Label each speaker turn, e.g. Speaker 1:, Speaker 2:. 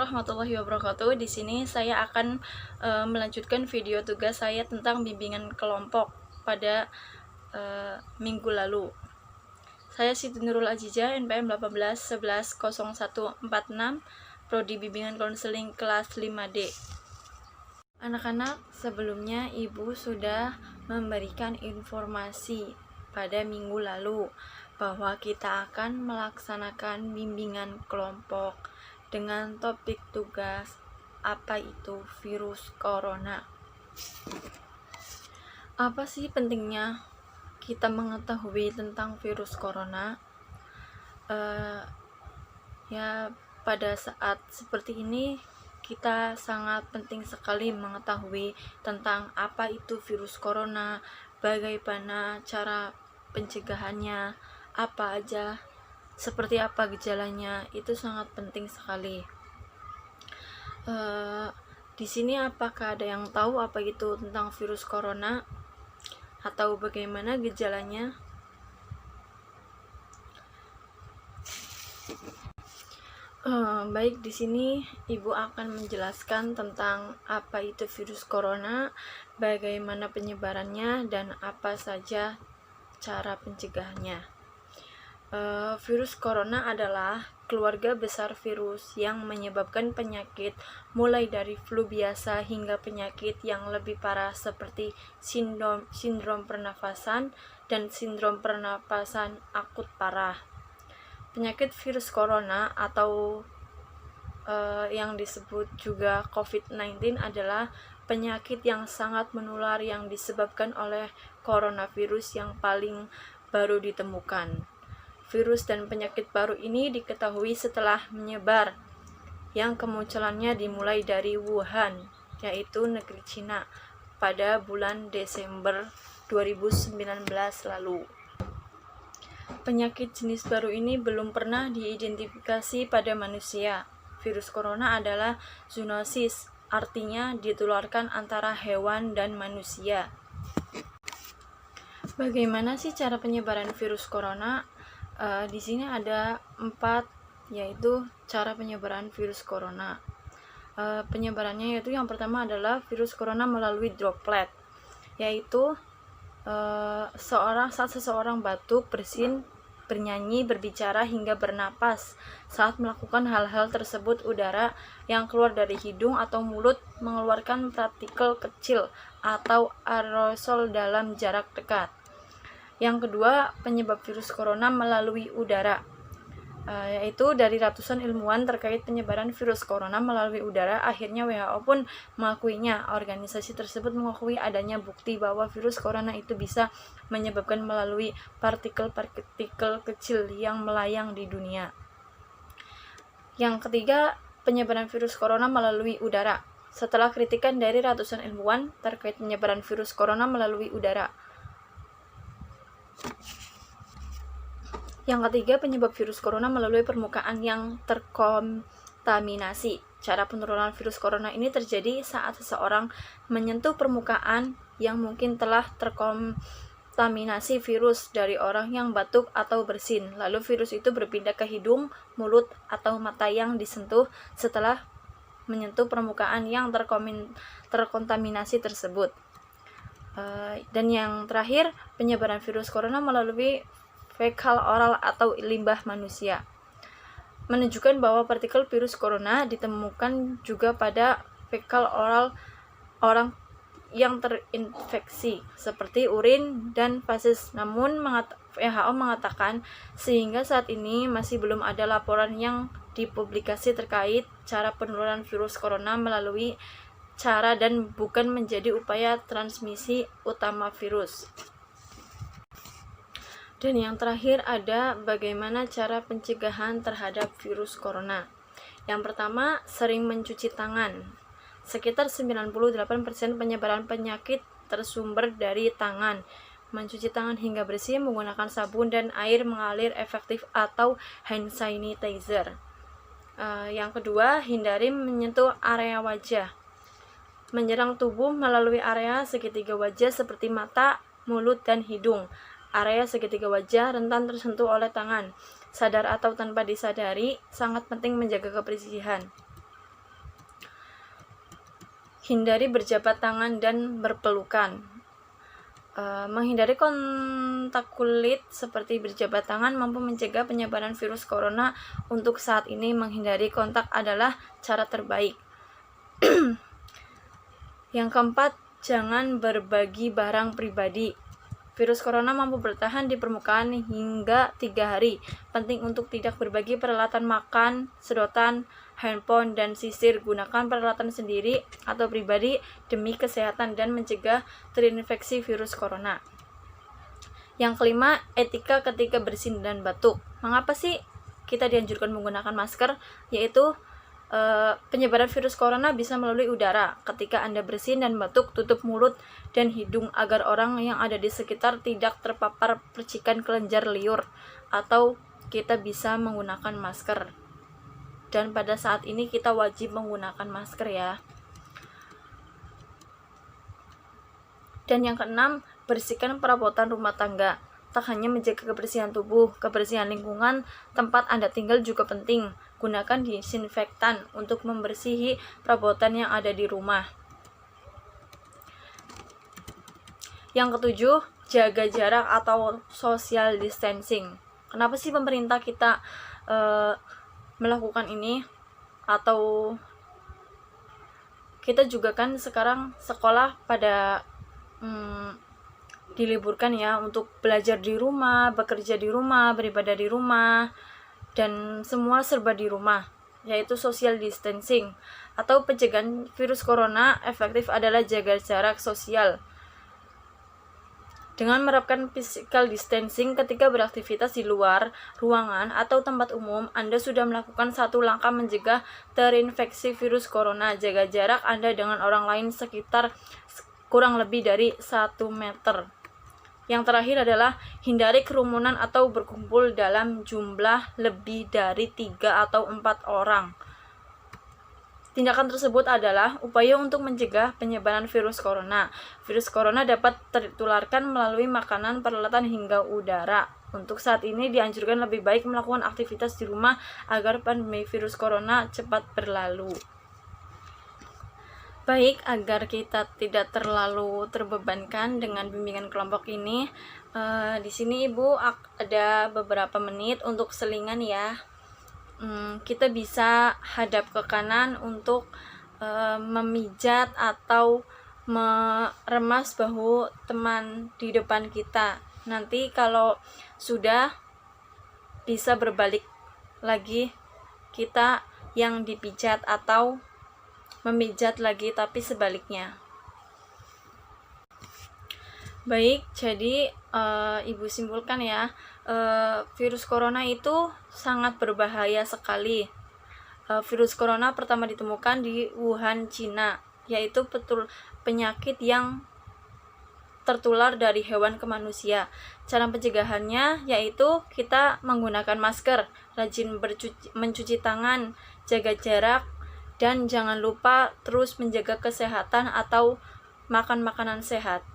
Speaker 1: warahmatullahi wabarakatuh. Di sini saya akan melanjutkan video tugas saya tentang bimbingan kelompok pada minggu lalu. Saya Siti Nurul Azizah, NPM 18110146, Prodi Bimbingan Konseling kelas 5D. Anak-anak, sebelumnya Ibu sudah memberikan informasi pada minggu lalu bahwa kita akan melaksanakan bimbingan kelompok dengan topik tugas apa itu virus corona. Apa sih pentingnya kita mengetahui tentang virus corona? Pada saat seperti ini kita sangat penting sekali mengetahui tentang apa itu virus corona, bagaimana cara pencegahannya, apa aja, seperti apa gejalanya. Itu sangat penting sekali. Di sini apakah ada yang tahu apa itu tentang virus corona atau bagaimana gejalanya? Baik, di sini Ibu akan menjelaskan tentang apa itu virus corona, bagaimana penyebarannya, dan apa saja cara pencegahannya. Virus corona adalah keluarga besar virus yang menyebabkan penyakit mulai dari flu biasa hingga penyakit yang lebih parah seperti sindrom pernafasan dan sindrom pernapasan akut parah. Penyakit virus corona atau yang disebut juga COVID-19 adalah penyakit yang sangat menular yang disebabkan oleh coronavirus yang paling baru ditemukan. Virus dan penyakit baru ini diketahui setelah menyebar, yang kemunculannya dimulai dari Wuhan, yaitu negeri Cina, pada bulan Desember 2019 lalu. Penyakit jenis baru ini belum pernah diidentifikasi pada manusia. Virus corona adalah zoonosis, artinya ditularkan antara hewan dan manusia. Bagaimana sih cara penyebaran virus corona? Di sini ada 4, yaitu cara penyebaran virus corona. Penyebarannya yaitu yang pertama adalah virus corona melalui droplet, yaitu saat seseorang batuk, bersin, bernyanyi, berbicara, hingga bernapas. Saat melakukan hal-hal tersebut, udara yang keluar dari hidung atau mulut mengeluarkan partikel kecil atau aerosol dalam jarak dekat. Yang kedua, penyebab virus corona melalui udara, yaitu dari ratusan ilmuwan terkait penyebaran virus corona melalui udara, akhirnya WHO pun mengakuinya. Organisasi tersebut mengakui adanya bukti bahwa virus corona itu bisa menyebabkan melalui partikel-partikel kecil yang melayang di dunia. Yang ketiga, penyebaran virus corona melalui udara. Setelah kritikan dari ratusan ilmuwan terkait penyebaran virus corona melalui udara. Yang ketiga, penyebab virus corona melalui permukaan yang terkontaminasi. Cara penurunan virus corona ini terjadi saat seseorang menyentuh permukaan yang mungkin telah terkontaminasi virus dari orang yang batuk atau bersin. Lalu virus itu berpindah ke hidung, mulut, atau mata yang disentuh setelah menyentuh permukaan yang terkontaminasi tersebut. Dan yang terakhir, penyebaran virus corona melalui fekal oral atau limbah manusia, menunjukkan bahwa partikel virus corona ditemukan juga pada fekal oral orang yang terinfeksi seperti urin dan feses. Namun WHO mengatakan sehingga saat ini masih belum ada laporan yang dipublikasi terkait cara penurunan virus corona melalui cara dan bukan menjadi upaya transmisi utama virus. Dan yang terakhir ada bagaimana cara pencegahan terhadap virus corona. Yang pertama, sering mencuci tangan. Sekitar 98% penyebaran penyakit tersumber dari tangan. Mencuci tangan hingga bersih menggunakan sabun dan air mengalir efektif atau hand sanitizer. Yang kedua, hindari menyentuh area wajah. Menyerang tubuh melalui area segitiga wajah seperti mata, mulut, dan hidung. Area segitiga wajah rentan tersentuh oleh tangan. Sadar atau tanpa disadari, sangat penting menjaga kebersihan. hindari berjabat tangan dan berpelukan. Menghindari kontak kulit seperti berjabat tangan mampu mencegah penyebaran virus corona. Untuk saat ini, menghindari kontak adalah cara terbaik. Yang keempat, jangan berbagi barang pribadi. Virus corona mampu bertahan di permukaan hingga 3 hari. Penting untuk tidak berbagi peralatan makan, sedotan, handphone, dan sisir. Gunakan peralatan sendiri atau pribadi demi kesehatan dan mencegah terinfeksi virus corona. Yang kelima, etika ketika bersin dan batuk. Mengapa sih kita dianjurkan menggunakan masker? Yaitu penyebaran virus corona bisa melalui udara. Ketika Anda bersin dan batuk, tutup mulut dan hidung agar orang yang ada di sekitar tidak terpapar percikan kelenjar liur, atau kita bisa menggunakan masker. Dan pada saat ini kita wajib menggunakan masker ya. Dan yang keenam, bersihkan perabotan rumah tangga. Tak hanya menjaga kebersihan tubuh, kebersihan lingkungan tempat Anda tinggal juga penting. Gunakan disinfektan untuk membersihi perabotan yang ada di rumah. Yang ketujuh, jaga jarak atau social distancing. Kenapa sih pemerintah kita melakukan ini? Atau kita juga kan sekarang sekolah pada diliburkan ya, untuk belajar di rumah, bekerja di rumah, beribadah di rumah, dan semua serba di rumah, yaitu social distancing. Atau pencegahan virus corona efektif adalah jaga jarak sosial. Dengan menerapkan physical distancing ketika beraktivitas di luar ruangan atau tempat umum, Anda sudah melakukan satu langkah mencegah terinfeksi virus corona. Jaga jarak Anda dengan orang lain sekitar kurang lebih dari 1 meter. Yang terakhir adalah hindari kerumunan atau berkumpul dalam jumlah lebih dari 3 atau 4 orang. Tindakan tersebut adalah upaya untuk mencegah penyebaran virus corona. Virus corona dapat tertularkan melalui makanan, peralatan, hingga udara. Untuk saat ini dianjurkan lebih baik melakukan aktivitas di rumah agar pandemi virus corona cepat berlalu. Baik, agar kita tidak terlalu terbebankan dengan bimbingan kelompok ini, di sini Ibu ada beberapa menit untuk selingan ya. Kita bisa hadap ke kanan untuk memijat atau meremas bahu teman di depan kita. Nanti kalau sudah, bisa berbalik lagi, kita yang dipijat atau memijat lagi tapi sebaliknya. Baik, jadi Ibu simpulkan ya, virus corona itu sangat berbahaya sekali. Virus corona pertama ditemukan di Wuhan, Cina, yaitu penyakit yang tertular dari hewan ke manusia. Cara pencegahannya yaitu kita menggunakan masker, rajin mencuci tangan, jaga jarak, dan jangan lupa terus menjaga kesehatan atau makan makanan sehat.